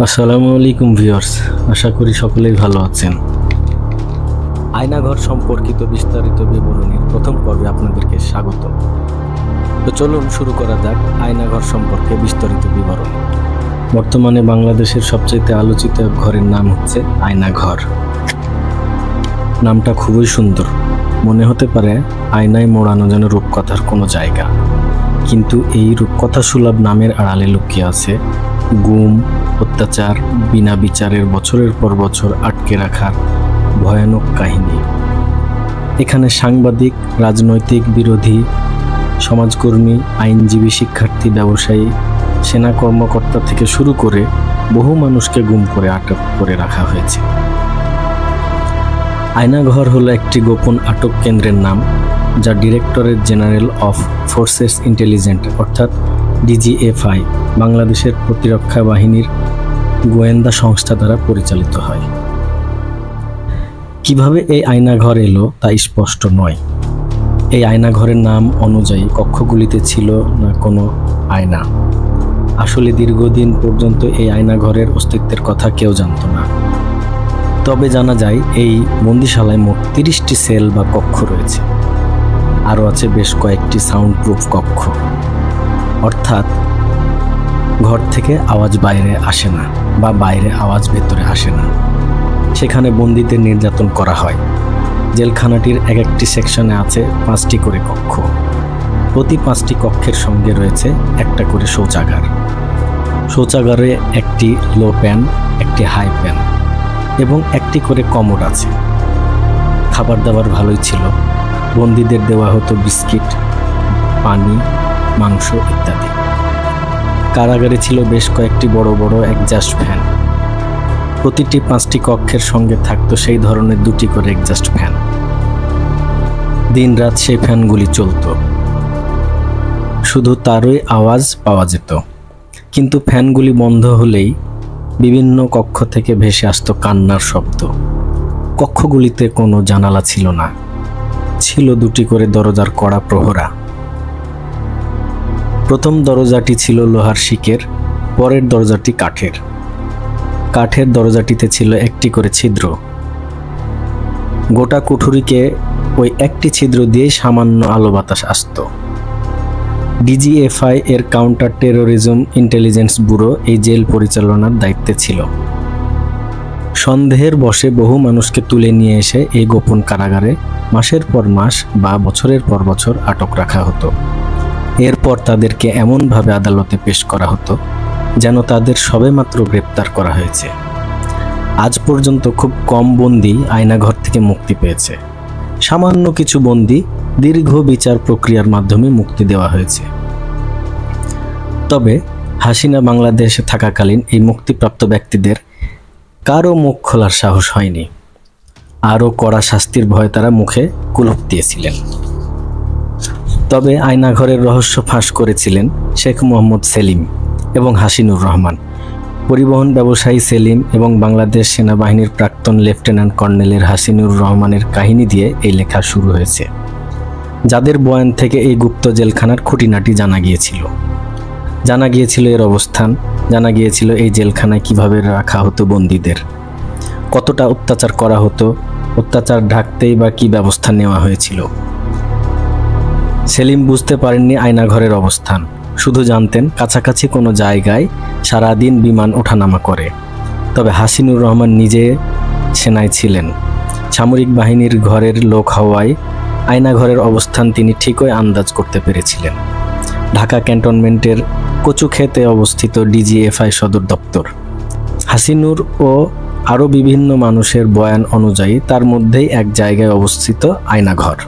আসসালামু আলাইকুম ভিউয়ার্স, আশা করি সকলেই ভালো আছেন। আয়নাঘর সম্পর্কিত বিস্তারিত বিবরণীর প্রথম পর্বে আপনাদেরকে স্বাগত। তো চলুন শুরু করা যাক আয়নাঘর সম্পর্কে বিস্তারিত বিবরণ। বর্তমানে বাংলাদেশের সবচেয়ে আলোচিত এক ঘরের নাম হচ্ছে আয়নাঘর। নামটা খুবই সুন্দর, মনে হতে পারে আয়নায় মোড়ানো যেন রূপকথার কোনো জায়গা, কিন্তু এই রূপকথা সুলভ নামের আড়ালে লুকিয়ে আছে গুম, অত্যাচার, বিনা বিচারের বছরের পর বছর আটকে রাখার ভয়ানক কাহিনী। এখানে সাংবাদিক, রাজনৈতিক বিরোধী, সমাজকর্মী, আইনজীবী, শিক্ষার্থী, ব্যবসায়ী, সেনা কর্মকর্তা থেকে শুরু করে বহু মানুষকে গুম করে আটক করে রাখা হয়েছে। আয়নাঘর হলো একটি গোপন আটক কেন্দ্রের নাম, যা directorate general of forces intelligent অর্থাৎ ডিজিএফআই বাংলাদেশের প্রতিরক্ষা বাহিনীর গোয়েন্দা সংস্থা দ্বারা পরিচালিত হয়। কিভাবে এই আয়নাঘর এলো তা স্পষ্ট নয়। এই আয়নাঘরের নাম অনুযায়ী কক্ষগুলিতে ছিল না কোনো আয়না। আসলে দীর্ঘদিন পর্যন্ত এই আয়নাঘরের অস্তিত্বের কথা কেউ জানত না। তবে জানা যায় এই বন্দিশালায় মোট 30টি সেল বা কক্ষ রয়েছে। আরও আছে বেশ কয়েকটি সাউন্ড প্রুফ কক্ষ, অর্থাৎ ঘর থেকে আওয়াজ বাইরে আসে না বা বাইরে আওয়াজ ভেতরে আসে না। সেখানে বন্দীদের নির্যাতন করা হয়। জেলখানাটির এক একটি সেকশনে আছে 5টি করে কক্ষ। প্রতি 5টি কক্ষের সঙ্গে রয়েছে একটা করে শৌচাগার। শৌচাগারে একটি লো প্যান, একটি হাই প্যান এবং একটি করে কমোড আছে। খাবার দাবার ভালোই ছিল। বন্দীদের দেওয়া হতো বিস্কিট, পানি, মাংস ইত্যাদি। কারাগারে ছিল বেশ কয়েকটি বড় বড় এক্সজস্ট ফ্যান। প্রতিটি 5টি কক্ষের সঙ্গে থাকতো সেই ধরনের 2টি করে এক্সজস্ট ফ্যান। দিন রাত সেই ফ্যানগুলি চলত, শুধু তারই আওয়াজ পাওয়া যেত। কিন্তু ফ্যানগুলি বন্ধ হলেই বিভিন্ন কক্ষ থেকে ভেসে আসতো কান্নার শব্দ। কক্ষগুলিতে কোনো জানালা ছিল না, ছিল 2টি করে দরজার কড়া প্রহরা। প্রথম দরজাটি ছিল লোহার শিকের, পরের দরজাটি কাঠের। কাঠের দরজাটিতে ছিল একটি করে ছিদ্র। গোটা কুঠুরিকে ওই একটি ছিদ্র দিয়ে সামান্য আলো বাতাস আসত। ডিজিএফআই এর কাউন্টার টেরোরিজম ইন্টেলিজেন্স ব্যুরো এই জেল পরিচালনার দায়িত্বে ছিল। সন্দেহের বশে বহু মানুষকে তুলে নিয়ে এসে এই গোপন কারাগারে মাসের পর মাস বা বছরের পর বছর আটক রাখা হতো। এরপর তাদেরকে এমনভাবে আদালতে পেশ করা হতো যেন তাদের সবেমাত্র গ্রেপ্তার করা হয়েছে। আজ পর্যন্ত খুব কম বন্দী আয়নাঘর থেকে মুক্তি পেয়েছে। সামান্য কিছু বন্দী দীর্ঘ বিচার প্রক্রিয়ার মাধ্যমে মুক্তি দেওয়া হয়েছে। তবে হাসিনা বাংলাদেশে থাকাকালীন এই মুক্তিপ্রাপ্ত ব্যক্তিদের কারো মুখ খোলার সাহস হয়নি। আরও কড়া শাস্তির ভয়ে তারা মুখে কুলুপ দিয়েছিলেন। তবে আয়নাঘরের রহস্য ফাঁস করেছিলেন শেখ মোহাম্মদ সেলিম এবং হাসিনুর রহমান। পরিবহন ব্যবসায়ী সেলিম এবং বাংলাদেশ সেনাবাহিনীর প্রাক্তন লেফটেন্যান্ট কর্নেলের হাসিনুর রহমানের কাহিনী দিয়ে এই লেখা শুরু হয়েছে, যাদের বয়ান থেকে এই গুপ্ত জেলখানার খুঁটিনাটি জানা গিয়েছিল এর অবস্থান, জানা গিয়েছিল এই জেলখানায় কিভাবে রাখা হতো বন্দীদের, কতটা অত্যাচার করা হতো, অত্যাচার ঢাকতেই বা কী ব্যবস্থা নেওয়া হয়েছিল। সেলিম বুঝতে পারেননি আয়নাঘরের অবস্থান, শুধু জানতেন কাছাকাছি কোনো জায়গায় সারাদিন বিমান ওঠানামা করে। তবে হাসিনুর রহমান নিজে সেনায় ছিলেন, সামরিক বাহিনীর ঘরের লোক হওয়ায় আয়নাঘরের অবস্থান তিনি ঠিকই আন্দাজ করতে পেরেছিলেন। ঢাকা ক্যান্টনমেন্টের কচুক্ষেতে অবস্থিত ডিজিএফআই সদর দপ্তর। হাসিনুর ও আরও বিভিন্ন মানুষের বয়ান অনুযায়ী তার মধ্যেই এক জায়গায় অবস্থিত আয়নাঘর।